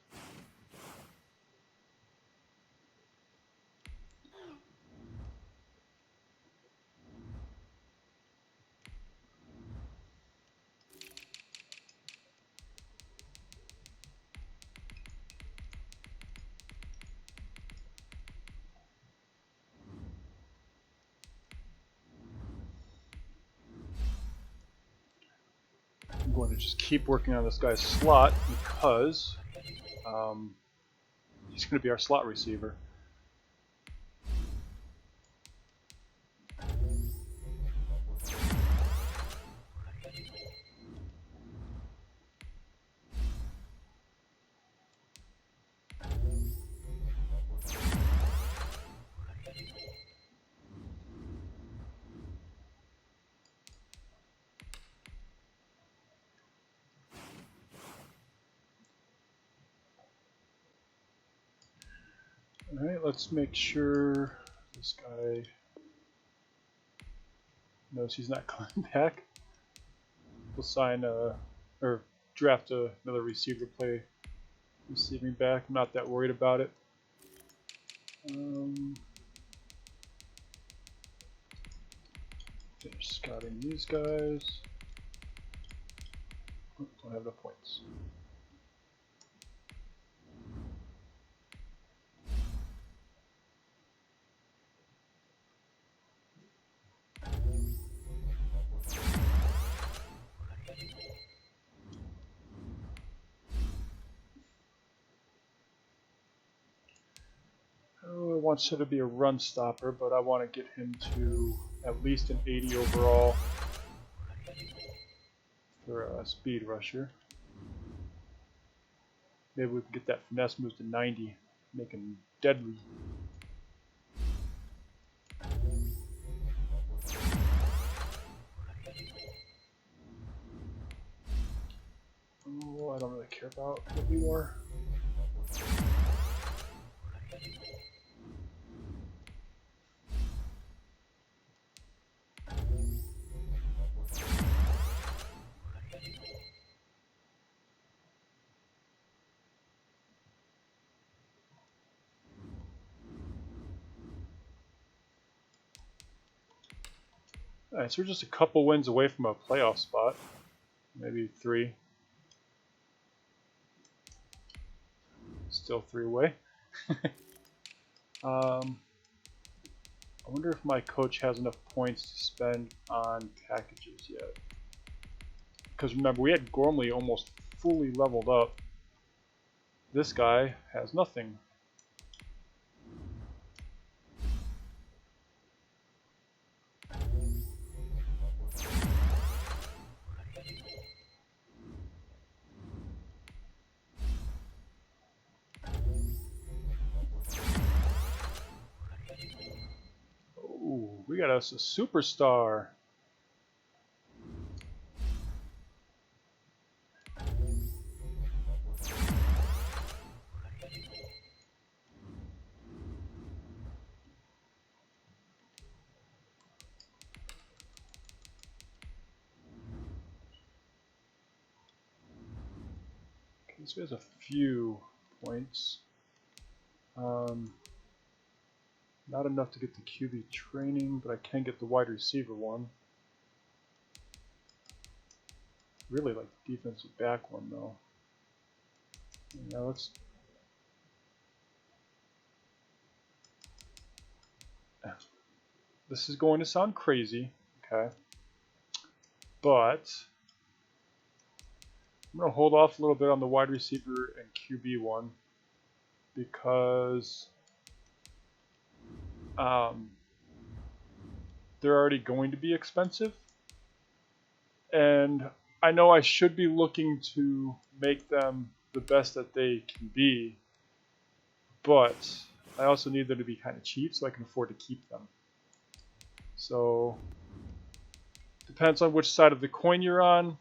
I'm going to just keep working on this guy's slot because he's going to be our slot receiver. Alright, let's make sure this guy knows he's not coming back. We'll sign or draft another receiver to play receiving back. I'm not that worried about it. Finish scouting these guys. Oh, don't have enough points. Oh, I want him to be a run stopper, but I want to get him to at least an 80 overall for a speed rusher. Maybe we can get that finesse move to 90, make him deadly. Oh, I don't really care about anymore. Alright, so we're just a couple wins away from a playoff spot. Maybe 3. Still 3 away. I wonder if my coach has enough points to spend on packages yet. Because remember, we had Gormley almost fully leveled up. This guy has nothing. Ooh, we got us a superstar. Okay, so he has a few points. Not enough to get the QB training, but I can get the wide receiver one. Really like the defensive back one though. Now let's. This is going to sound crazy, okay? But I'm going to hold off a little bit on the wide receiver and QB one because they're already going to be expensive. And I know I should be looking to make them the best that they can be, but I also need them to be kind of cheap so I can afford to keep them. So, depends on which side of the coin you're on.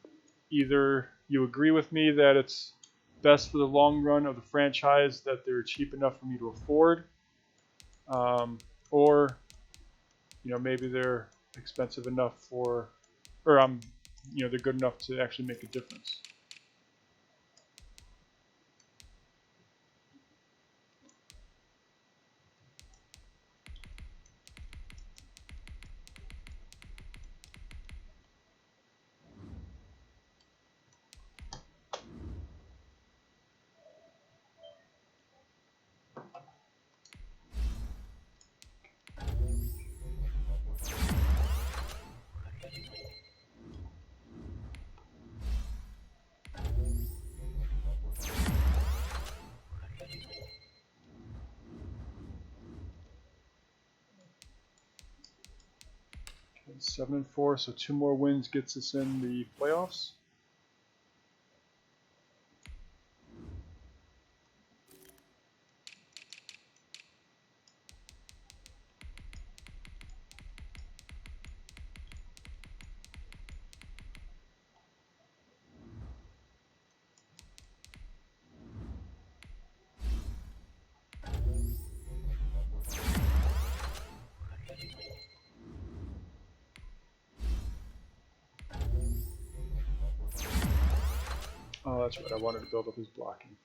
Either you agree with me that it's best for the long run of the franchise that they're cheap enough for me to afford, or maybe they're expensive enough for, or they're good enough to actually make a difference. Okay, 7-4, so 2 more wins gets us in the playoffs. that's right. I wanted to build up his blocking.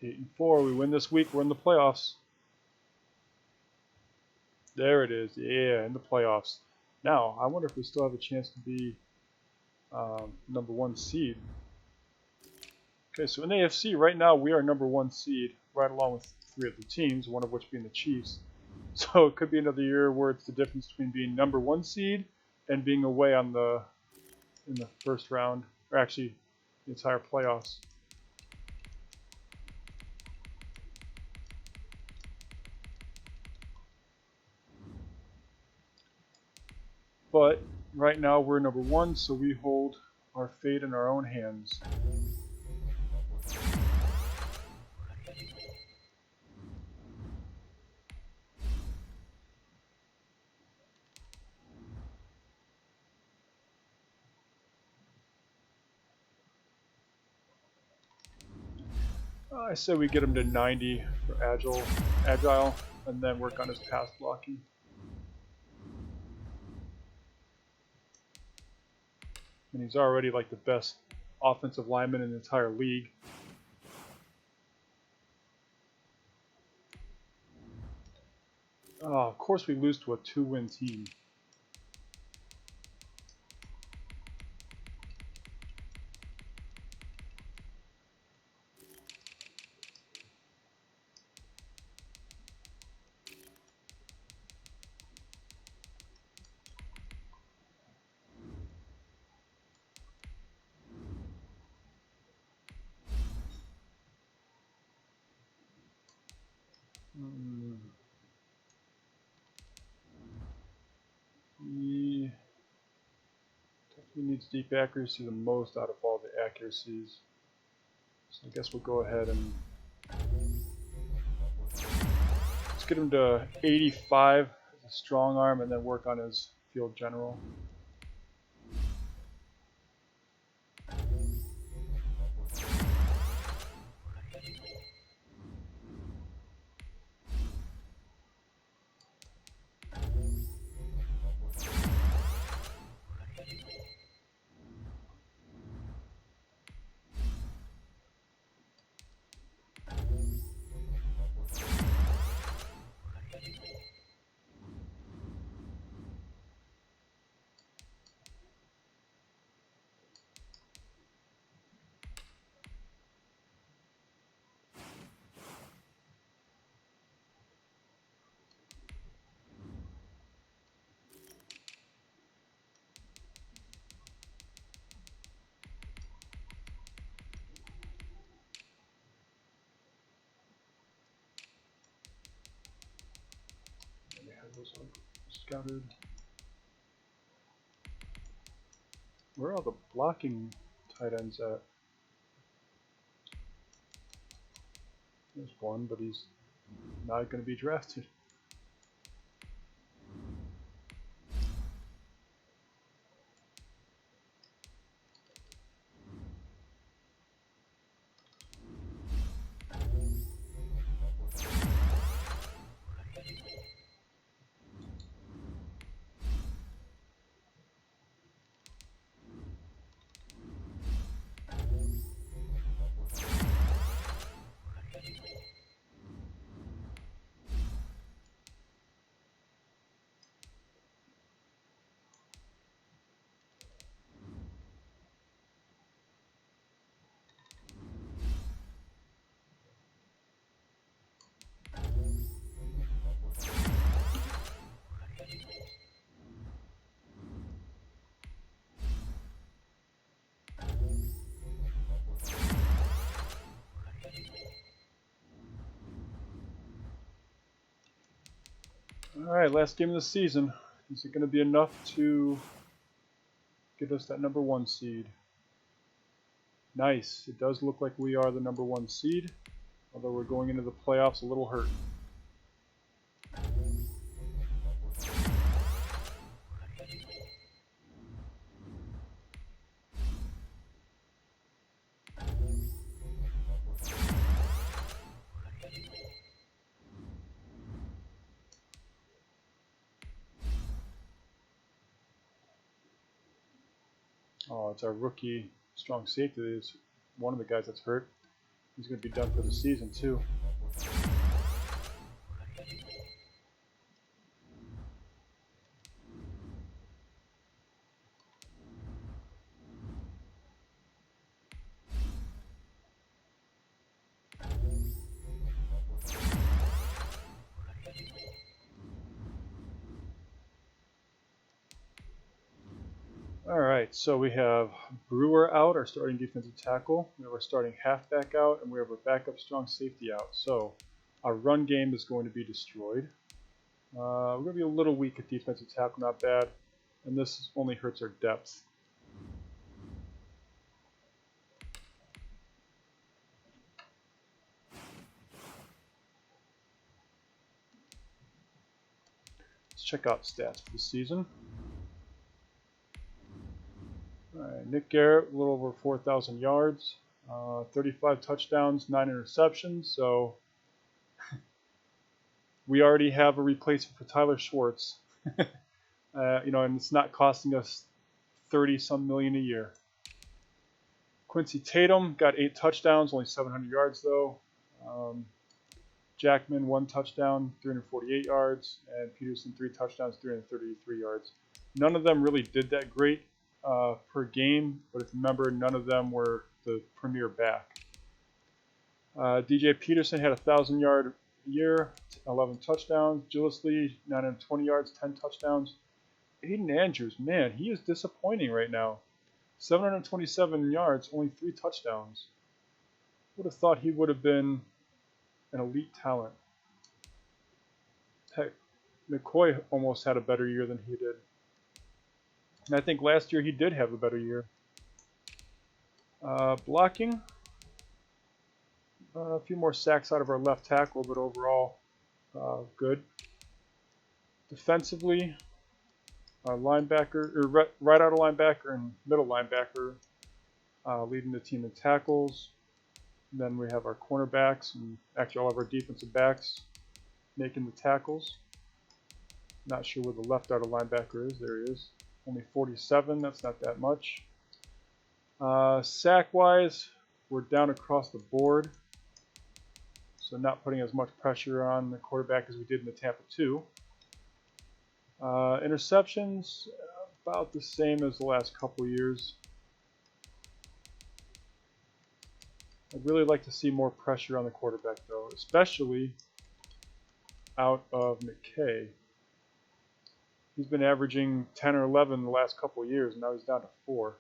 Eight and 4. We win this week. We're in the playoffs. There it is. Yeah, in the playoffs. Now, I wonder if we still have a chance to be number 1 seed. Okay, so in AFC right now we are number 1 seed, right along with 3 other teams, one of which being the Chiefs. So it could be another year where it's the difference between being number 1 seed and being away in the first round, or actually the entire playoffs. But right now we're number 1, so we hold our fate in our own hands. I say we get him to 90 for agile, and then work on his pass blocking. And he's already like the best offensive lineman in the entire league. Of course we lose to a 2-win team. He definitely needs deep accuracy the most out of all the accuracies. So I guess we'll go ahead and let's get him to 85 as a strong arm and then work on his field general. Those are scouted. Where are all the blocking tight ends at? There's one, but he's not going to be drafted. Alright, last game of the season. Is it going to be enough to get us that number 1 seed? Nice. It does look like we are the number 1 seed, although we're going into the playoffs a little hurt. Oh, it's our rookie strong safety. It's one of the guys that's hurt. He's going to be done for the season, too. Alright, so we have Brewer out, our starting defensive tackle. We have our starting halfback out, and we have our backup strong safety out. So our run game is going to be destroyed. We're going to be a little weak at defensive tackle, not bad. And this only hurts our depth. Let's check out stats for the season. Alright, Nick Garrett, a little over 4,000 yards, 35 touchdowns, 9 interceptions. So we already have a replacement for Tyler Schwartz. And it's not costing us 30-some million a year. Quincy Tatum got 8 touchdowns, only 700 yards though. Jackman 1 touchdown, 348 yards, and Peterson 3 touchdowns, 333 yards. None of them really did that great per game, but if you remember, none of them were the premier back. DJ Peterson had a 1,000-yard year, 11 touchdowns. Gillisley 920 yards, 10 touchdowns. Aiden Andrews, man, he is disappointing right now. 727 yards, only 3 touchdowns. Would have thought he would have been an elite talent. Heck, McCoy almost had a better year than he did. And I think last year he did have a better year. Blocking. A few more sacks out of our left tackle, but overall good. Defensively, our linebacker, or right out of linebacker and middle linebacker leading the team in tackles. And then we have our cornerbacks and actually all of our defensive backs making the tackles. Not sure where the left out of linebacker is. There he is. Only 47. That's not that much. Sack-wise, we're down across the board. So not putting as much pressure on the quarterback as we did in the Tampa 2. Interceptions, about the same as the last couple years. I'd really like to see more pressure on the quarterback, though, especially out of McKay. He's been averaging 10 or 11 the last couple of years, and now he's down to 4.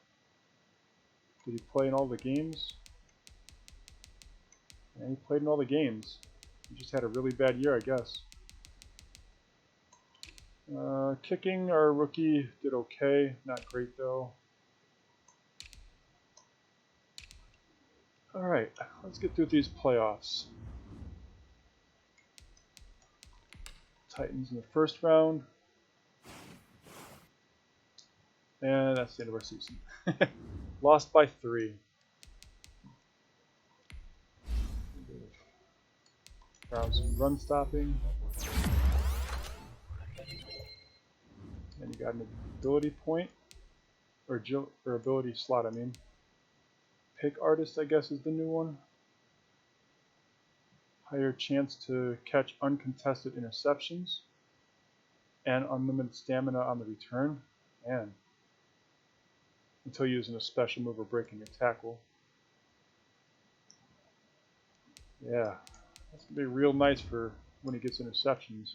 Did he play in all the games? Yeah, he played in all the games. He just had a really bad year, I guess. Kicking, our rookie did okay. Not great, though. Alright, let's get through these playoffs. Titans in the first round. And that's the end of our season. Lost by 3. Browns run stopping. And you got an ability point. Or ability slot, I mean. Pick artist, I guess, is the new one. Higher chance to catch uncontested interceptions. And unlimited stamina on the return. And until using a special move or breaking a tackle. Yeah, that's going to be real nice for when he gets interceptions.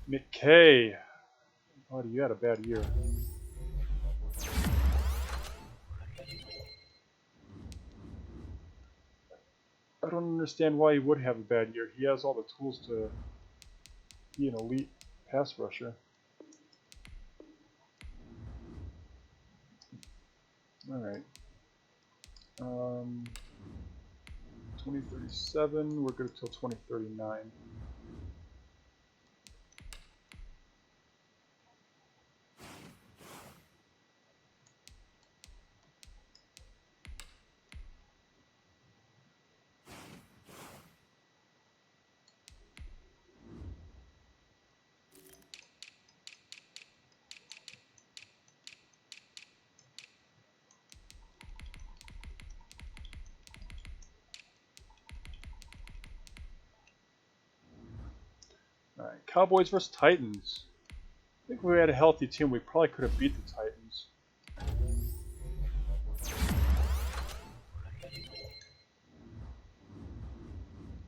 McKay. Oh, you had a bad year. I don't understand why he would have a bad year. He has all the tools to be an elite pass rusher. Alright. 2037, we're good until 2039. Cowboys versus Titans. I think if we had a healthy team, we probably could have beat the Titans.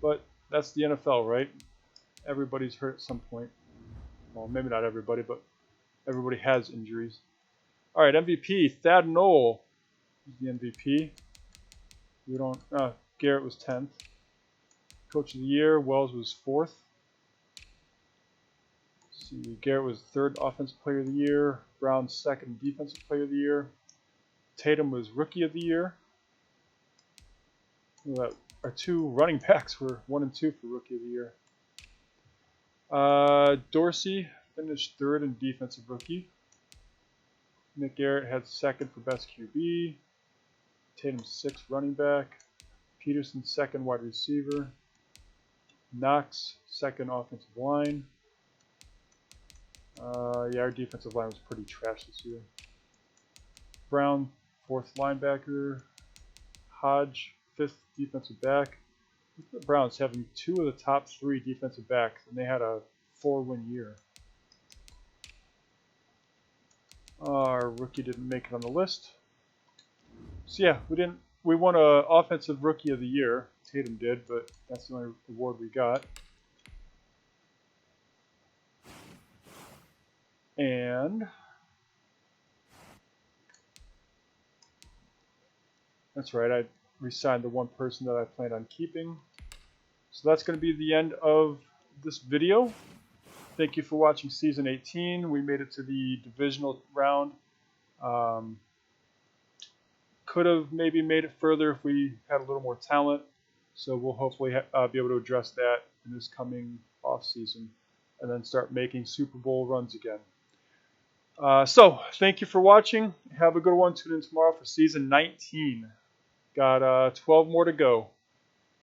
But that's the NFL, right? Everybody's hurt at some point. Well, maybe not everybody, but everybody has injuries. All right, MVP, Thad Noel is the MVP. We don't. Garrett was 10th. Coach of the year, Wells was 4th. Let's see, Garrett was 3rd offensive player of the year. Brown 2nd defensive player of the year. Tatum was rookie of the year. Our 2 running backs were 1 and 2 for rookie of the year. Dorsey finished 3rd in defensive rookie. Nick Garrett had 2nd for best QB. Tatum 6th running back. Peterson 2nd wide receiver. Knox 2nd offensive line. Yeah, our defensive line was pretty trash this year. Brown 4th linebacker. Hodge 5th defensive back. Look at the Browns having 2 of the top 3 defensive backs, and they had a 4-win year. Our rookie didn't make it on the list. So yeah, we won a offensive rookie of the year. Tatum did, but that's the only award we got. And that's right, I re-signed the one person that I planned on keeping. So that's going to be the end of this video. Thank you for watching Season 18. We made it to the divisional round. Could have maybe made it further if we had a little more talent. So we'll hopefully be able to address that in this coming off season and then start making Super Bowl runs again. So thank you for watching. Have a good one. Tune in tomorrow for Season 19. Got 12 more to go.